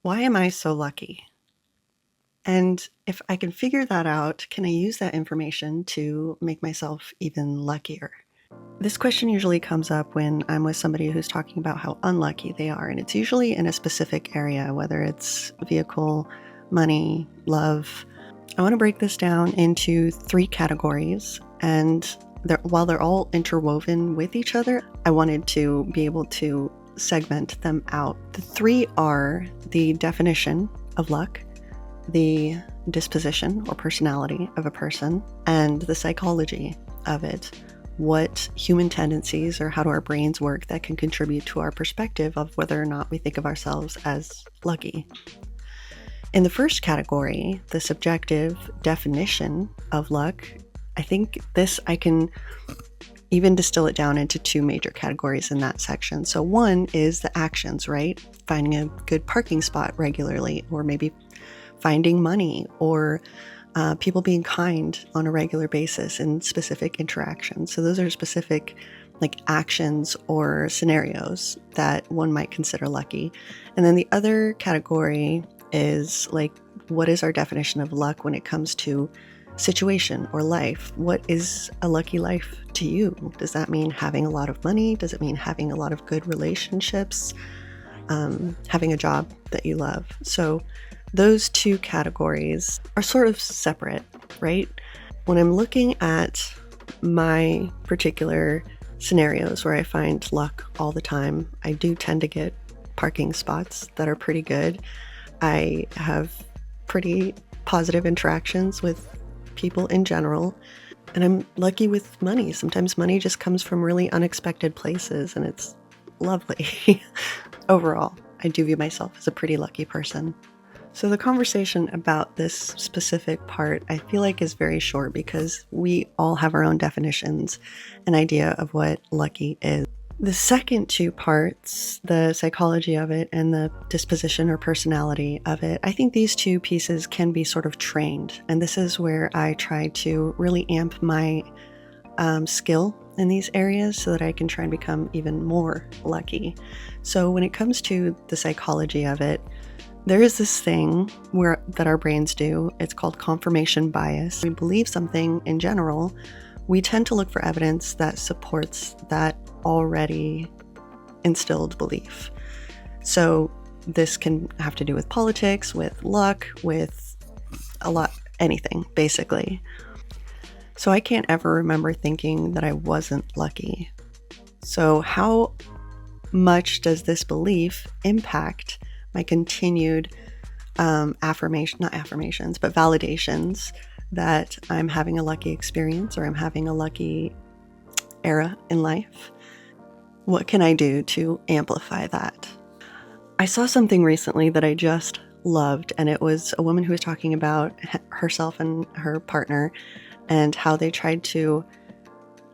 Why am I so lucky? And if I can figure that out, can I use that information to make myself even luckier? This question usually comes up when I'm with somebody who's talking about how unlucky they are. And it's usually in a specific area, whether it's vehicle, money, love. I want to break this down into 3 categories. And while they're all interwoven with each other, I wanted to be able to segment them out. The 3 are the definition of luck, the disposition or personality of a person, and the psychology of it. What human tendencies or how do our brains work that can contribute to our perspective of whether or not we think of ourselves as lucky. In the first category, the subjective definition of luck, I think I can even distill it down into 2 major categories in that section. So one is the actions, right? Finding a good parking spot regularly, or maybe finding money, or people being kind on a regular basis in specific interactions. So those are specific actions or scenarios that one might consider lucky. And then the other category is what is our definition of luck when it comes to situation or life? What is a lucky life to you? Does that mean having a lot of money? Does it mean having a lot of good relationships? Having a job that you love? So those 2 categories are sort of separate, right? When I'm looking at my particular scenarios where I find luck all the time, I do tend to get parking spots that are pretty good. I have pretty positive interactions with people in general, and I'm lucky with money. Sometimes money just comes from really unexpected places, and it's lovely. Overall, I do view myself as a pretty lucky person. So the conversation about this specific part, I feel like, is very short because we all have our own definitions and idea of what lucky is. The second 2 parts, the psychology of it and the disposition or personality of it, I think these 2 pieces can be sort of trained. And this is where I try to really amp my skill in these areas so that I can try and become even more lucky. So when it comes to the psychology of it, there is this thing that our brains do. It's called confirmation bias. We believe something in general, we tend to look for evidence that supports that already instilled belief. So this can have to do with politics, with luck, with anything, basically. So I can't ever remember thinking that I wasn't lucky. So how much does this belief impact my continued validations that I'm having a lucky experience or I'm having a lucky era in life? What can I do to amplify that? I saw something recently that I just loved, and it was a woman who was talking about herself and her partner and how they tried to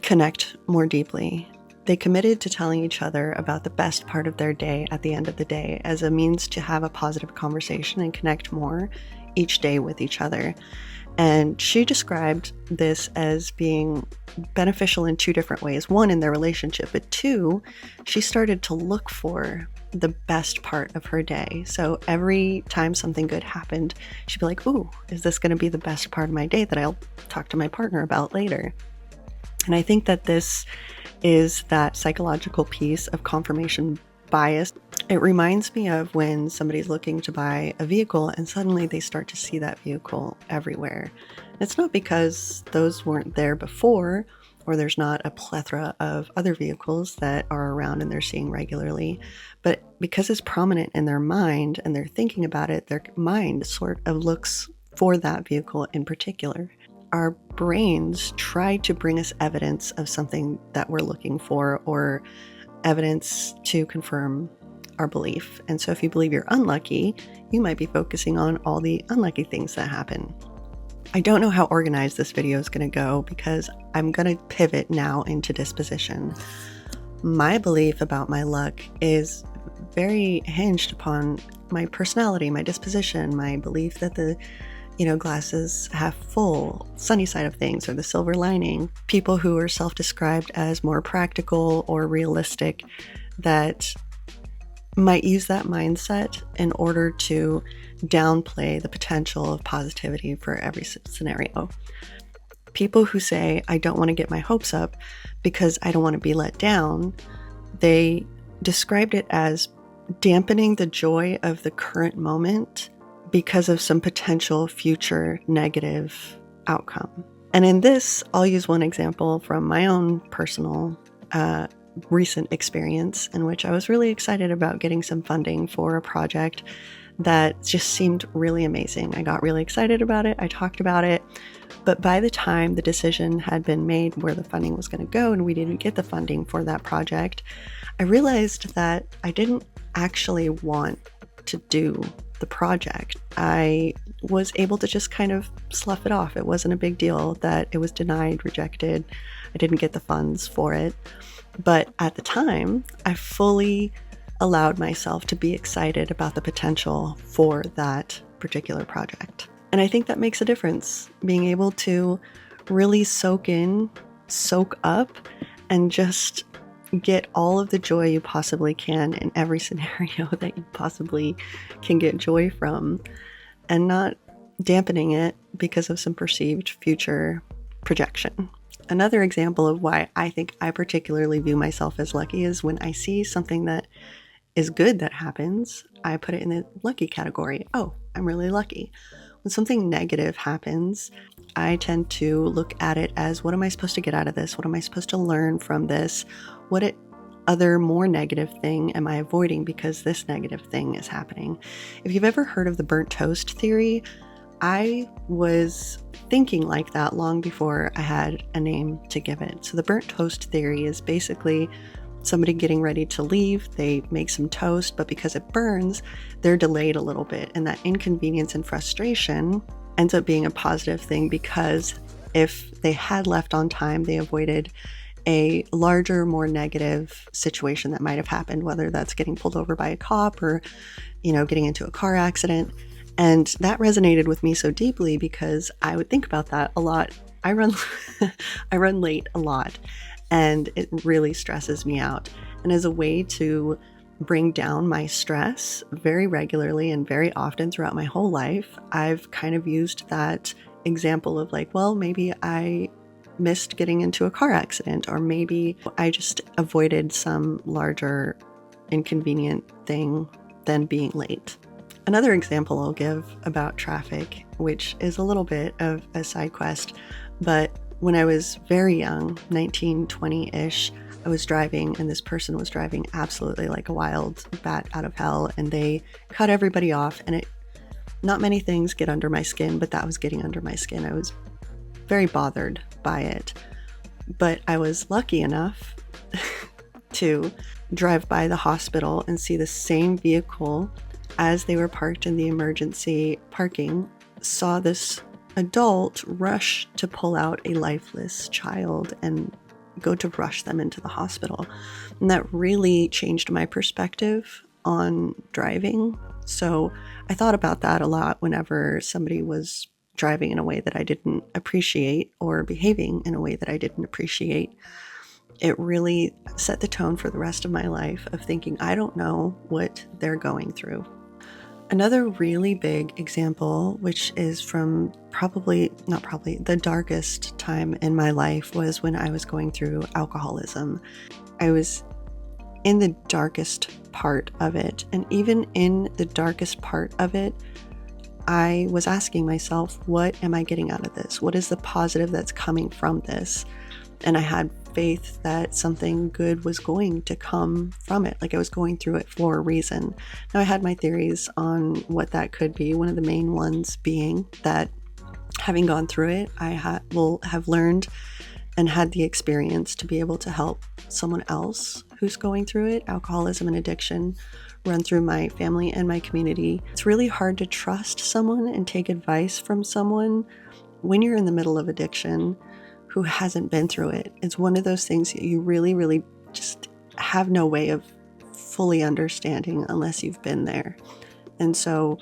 connect more deeply. They committed to telling each other about the best part of their day at the end of the day as a means to have a positive conversation and connect more each day with each other. And she described this as being beneficial in 2 different ways. 1, in their relationship, but 2, she started to look for the best part of her day. So every time something good happened, she'd be like, ooh, is this going to be the best part of my day that I'll talk to my partner about later? And I think that this is that psychological piece of confirmation bias. It reminds me of when somebody's looking to buy a vehicle and suddenly they start to see that vehicle everywhere. It's not because those weren't there before, or there's not a plethora of other vehicles that are around and they're seeing regularly, but because it's prominent in their mind and they're thinking about it, their mind sort of looks for that vehicle in particular. Our brains try to bring us evidence of something that we're looking for, or evidence to confirm our belief. And so if you believe you're unlucky, you might be focusing on all the unlucky things that happen. I don't know how organized this video is going to go because I'm going to pivot now into disposition. My belief about my luck is very hinged upon my personality, my disposition, my belief that the glass is half full, sunny side of things, or the silver lining. People who are self-described as more practical or realistic, that might use that mindset in order to downplay the potential of positivity for every scenario. People who say, I don't want to get my hopes up because I don't want to be let down, they described it as dampening the joy of the current moment because of some potential future negative outcome. And in this, I'll use one example from my own personal recent experience in which I was really excited about getting some funding for a project that just seemed really amazing. I got really excited about it. I talked about it. But by the time the decision had been made where the funding was going to go and we didn't get the funding for that project, I realized that I didn't actually want to do the project. I was able to just kind of slough it off. It wasn't a big deal that it was denied, rejected. I didn't get the funds for it. But at the time, I fully allowed myself to be excited about the potential for that particular project. And I think that makes a difference, being able to really soak up, and just get all of the joy you possibly can in every scenario that you possibly can get joy from, and not dampening it because of some perceived future projection. Another example of why I think I particularly view myself as lucky is when I see something that is good that happens, I put it in the lucky category. Oh, I'm really lucky. When something negative happens, I tend to look at it as, what am I supposed to get out of this? What am I supposed to learn from this? What other more negative thing am I avoiding because this negative thing is happening? If you've ever heard of the burnt toast theory, I was thinking like that long before I had a name to give it. So the burnt toast theory is basically somebody getting ready to leave. They make some toast, but because it burns, they're delayed a little bit. And that inconvenience and frustration ends up being a positive thing, because if they had left on time, they avoided a larger, more negative situation that might have happened, whether that's getting pulled over by a cop or, getting into a car accident. And that resonated with me so deeply because I would think about that a lot. I run late a lot, and it really stresses me out. And as a way to bring down my stress very regularly and very often throughout my whole life, I've kind of used that example of like, well, maybe I missed getting into a car accident, or maybe I just avoided some larger inconvenient thing than being late. Another example I'll give about traffic, which is a little bit of a side quest, but when I was very young, 19, 20-ish, I was driving, and this person was driving absolutely like a wild bat out of hell, and they cut everybody off, and not many things get under my skin, but that was getting under my skin. I was very bothered by it, but I was lucky enough to drive by the hospital and see the same vehicle as they were parked in the emergency parking, saw this adult rush to pull out a lifeless child and go to rush them into the hospital. And that really changed my perspective on driving. So I thought about that a lot whenever somebody was driving in a way that I didn't appreciate, or behaving in a way that I didn't appreciate. It really set the tone for the rest of my life of thinking, I don't know what they're going through. Another really big example, which is from the darkest time in my life, was when I was going through alcoholism. I was in the darkest part of it. And even in the darkest part of it, I was asking myself, what am I getting out of this? What is the positive that's coming from this? And I had faith that something good was going to come from it. Like I was going through it for a reason. Now I had my theories on what that could be. One of the main ones being that having gone through it, I will have learned and had the experience to be able to help someone else who's going through it. Alcoholism and addiction run through my family and my community. It's really hard to trust someone and take advice from someone when you're in the middle of addiction who hasn't been through it. It's one of those things that you really, really just have no way of fully understanding unless you've been there. And so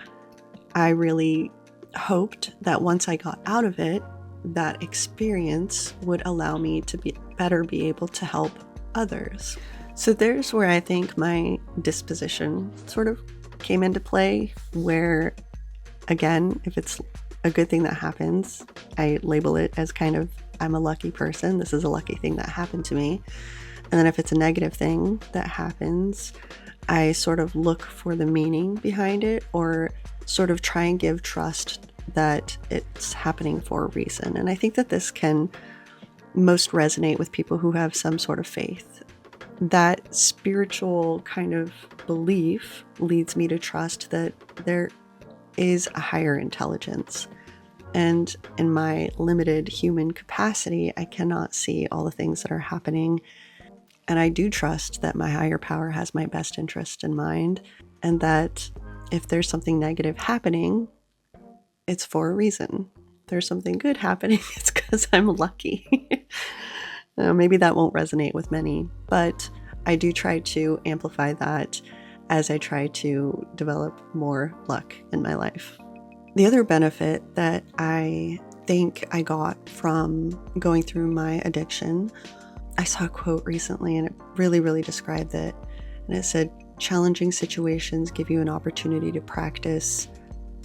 I really hoped that once I got out of it, that experience would allow me to be able to help others. So there's where I think my disposition sort of came into play, where, again, if it's a good thing that happens, I label it as kind of, I'm a lucky person. This is a lucky thing that happened to me. And then if it's a negative thing that happens, I sort of look for the meaning behind it, or sort of try and give trust that it's happening for a reason. And I think that this can most resonate with people who have some sort of faith. That spiritual kind of belief leads me to trust that there is a higher intelligence. And in my limited human capacity, I cannot see all the things that are happening. And I do trust that my higher power has my best interest in mind, and that if there's something negative happening, it's for a reason. If there's something good happening, it's because I'm lucky. Maybe that won't resonate with many, but I do try to amplify that as I try to develop more luck in my life. The other benefit that I think I got from going through my addiction, I saw a quote recently and it really, really described it. And it said, challenging situations give you an opportunity to practice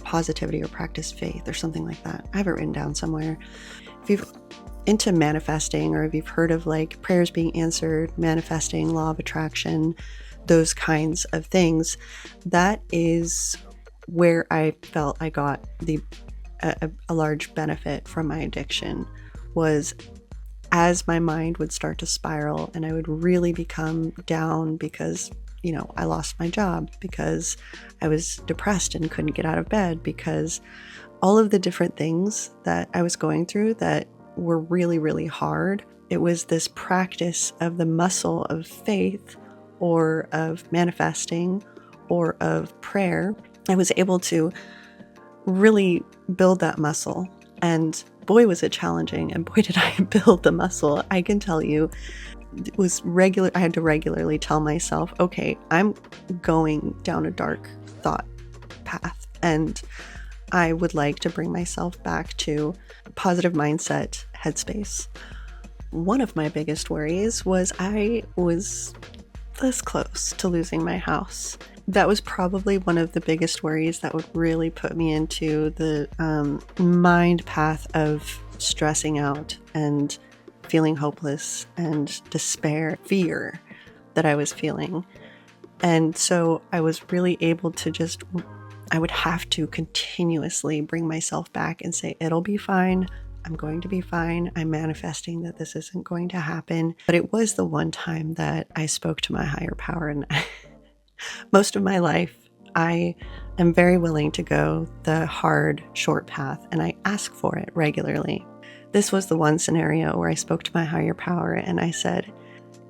positivity or practice faith or something like that. I have it written down somewhere. If you're into manifesting, or if you've heard of like prayers being answered, manifesting, law of attraction, those kinds of things, that is where I felt I got a large benefit from my addiction, was as my mind would start to spiral and I would really become down because, I lost my job, because I was depressed and couldn't get out of bed, because all of the different things that I was going through that were really, really hard. It was this practice of the muscle of faith, or of manifesting, or of prayer. I was able to really build that muscle. And boy, was it challenging, and boy, did I build the muscle. I can tell you, it was regular. I had to regularly tell myself, okay, I'm going down a dark thought path, and I would like to bring myself back to a positive mindset headspace. One of my biggest worries was I was this close to losing my house. That was probably one of the biggest worries that would really put me into the mind path of stressing out and feeling hopeless and despair, fear that I was feeling. And so I was really able to I would have to continuously bring myself back and say, it'll be fine. I'm going to be fine. I'm manifesting that this isn't going to happen. But it was the one time that I spoke to my higher power. And most of my life, I am very willing to go the hard, short path, and I ask for it regularly. This was the one scenario where I spoke to my higher power and I said,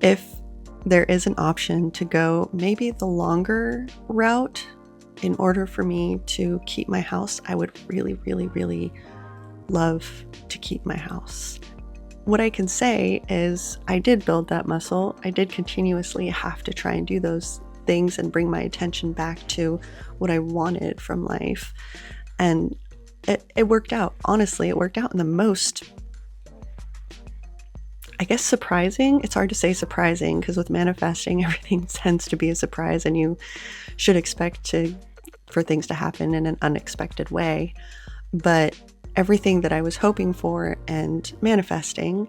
if there is an option to go maybe the longer route in order for me to keep my house, I would really, really, really love to keep my house. What I can say is I did build that muscle. I did continuously have to try and do those things and bring my attention back to what I wanted from life. And it worked out. Honestly, it worked out in the most, I guess, surprising. It's hard to say surprising because with manifesting, everything tends to be a surprise and you should expect for things to happen in an unexpected way. But everything that I was hoping for and manifesting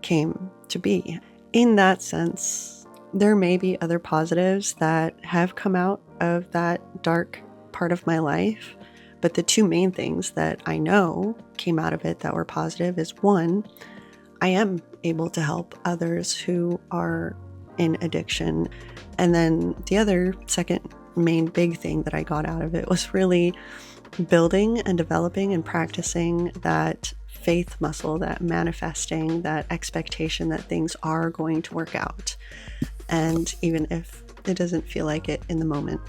came to be. In that sense, there may be other positives that have come out of that dark part of my life. But the two main things that I know came out of it that were positive is, one, I am able to help others who are in addiction. And then the other second main big thing that I got out of it was really building and developing and practicing that faith muscle, that manifesting, that expectation that things are going to work out. And even if it doesn't feel like it in the moment.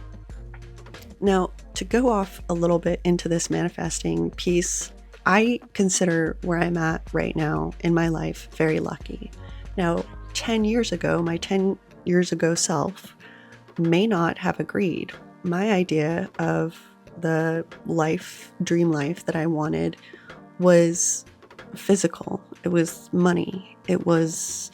Now, to go off a little bit into this manifesting piece, I consider where I'm at right now in my life very lucky. Now, 10 years ago, my 10 years ago self may not have agreed. My idea of the dream life that I wanted was physical. It was money. It was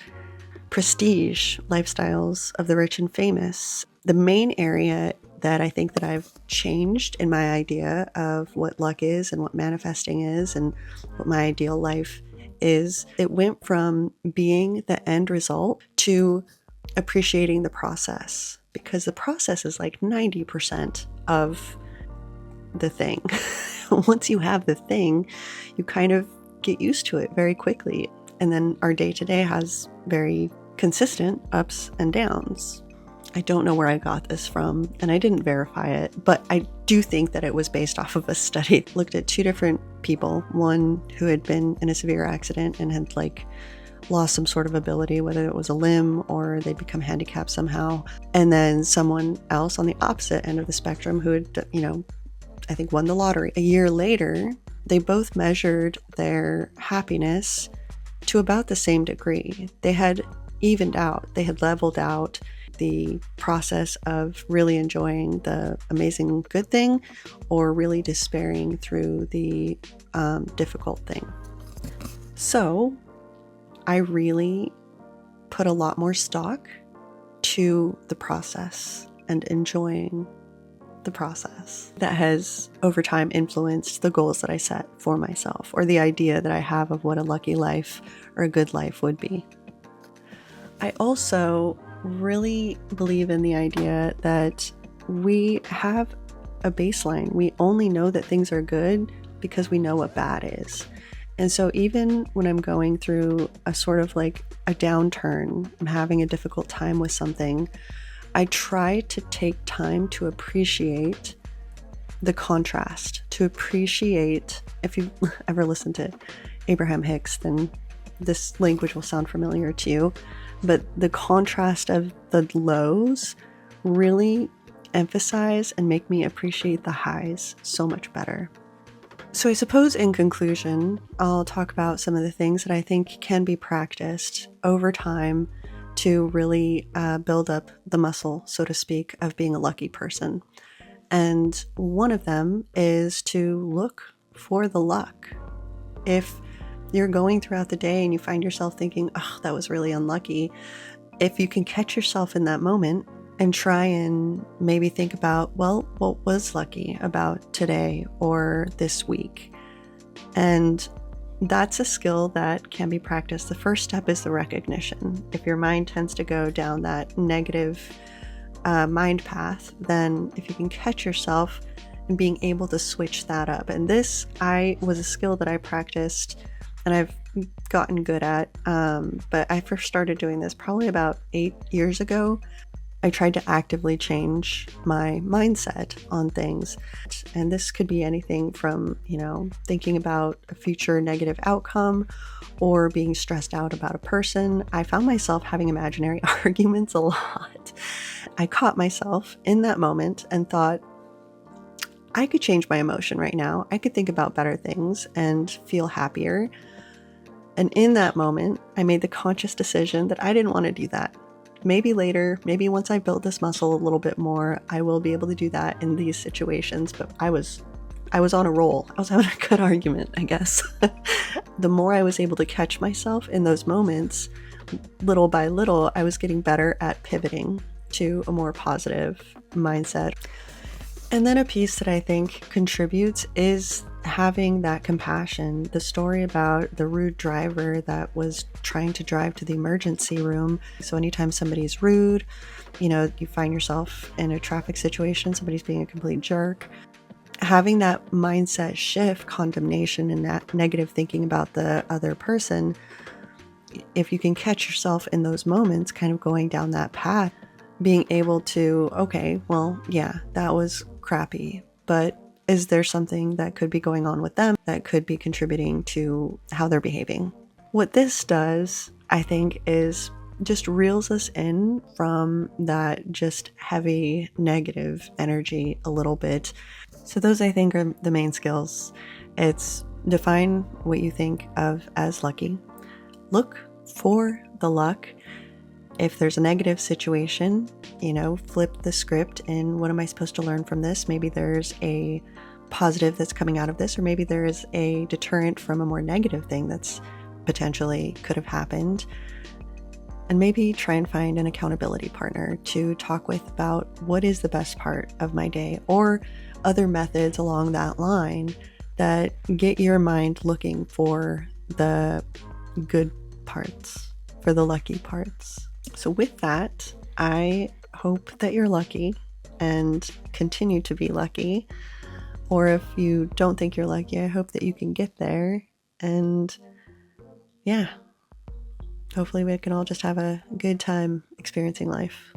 prestige lifestyles of the rich and famous. The main area that I think that I've changed in my idea of what luck is and what manifesting is and what my ideal life is, it went from being the end result to appreciating the process, because the process is like 90% of the thing. Once you have the thing, you kind of get used to it very quickly. And then our day-to-day has very consistent ups and downs. I don't know where I got this from, and I didn't verify it, but I do think that it was based off of a study. Looked at two different people, one who had been in a severe accident and had lost some sort of ability, whether it was a limb or they'd become handicapped somehow, and then someone else on the opposite end of the spectrum who had, I think won the lottery. A year later, they both measured their happiness to about the same degree. They had evened out, they had leveled out the process of really enjoying the amazing good thing or really despairing through the difficult thing. So I really put a lot more stock to the process and enjoying the process. That has over time influenced the goals that I set for myself, or the idea that I have of what a lucky life or a good life would be. I also really believe in the idea that we have a baseline. We only know that things are good because we know what bad is. And so even when I'm going through a sort of like a downturn, I'm having a difficult time with something, I try to take time to appreciate the contrast, to appreciate, if you've ever listened to Abraham Hicks, then this language will sound familiar to you, but the contrast of the lows really emphasize and make me appreciate the highs so much better. So I suppose in conclusion, I'll talk about some of the things that I think can be practiced over time to really build up the muscle, so to speak, of being a lucky person. And one of them is to look for the luck. If you're going throughout the day and you find yourself thinking, oh, that was really unlucky, if you can catch yourself in that moment and try and maybe think about, well, what was lucky about today or this week? And that's a skill that can be practiced. The first step is the recognition. If your mind tends to go down that negative mind path, then if you can catch yourself and being able to switch that up. And this was a skill that I practiced and I've gotten good at, but I first started doing this probably about 8 years ago. I tried to actively change my mindset on things. And this could be anything from, thinking about a future negative outcome or being stressed out about a person. I found myself having imaginary arguments a lot. I caught myself in that moment and thought, I could change my emotion right now. I could think about better things and feel happier. And in that moment, I made the conscious decision that I didn't want to do that. Maybe later, maybe once I build this muscle a little bit more, I will be able to do that in these situations. But I was on a roll. I was having a good argument, I guess. The more I was able to catch myself in those moments, little by little, I was getting better at pivoting to a more positive mindset. And then a piece that I think contributes is having that compassion. The story about the rude driver that was trying to drive to the emergency room. So anytime somebody's rude, you find yourself in a traffic situation, somebody's being a complete jerk. Having that mindset shift, condemnation and that negative thinking about the other person, if you can catch yourself in those moments, kind of going down that path, being able to, okay, well, yeah, that was crappy, but is there something that could be going on with them that could be contributing to how they're behaving? What this does, I think, is just reels us in from that just heavy negative energy a little bit. So those, I think, are the main skills. It's define what you think of as lucky. Look for the luck. If there's a negative situation, flip the script and what am I supposed to learn from this? Maybe there's a positive that's coming out of this, or maybe there is a deterrent from a more negative thing that's potentially could have happened. And maybe try and find an accountability partner to talk with about what is the best part of my day, or other methods along that line that get your mind looking for the good parts, for the lucky parts. So with that, I hope that you're lucky and continue to be lucky. Or if you don't think you're lucky, I hope that you can get there. And yeah, hopefully we can all just have a good time experiencing life.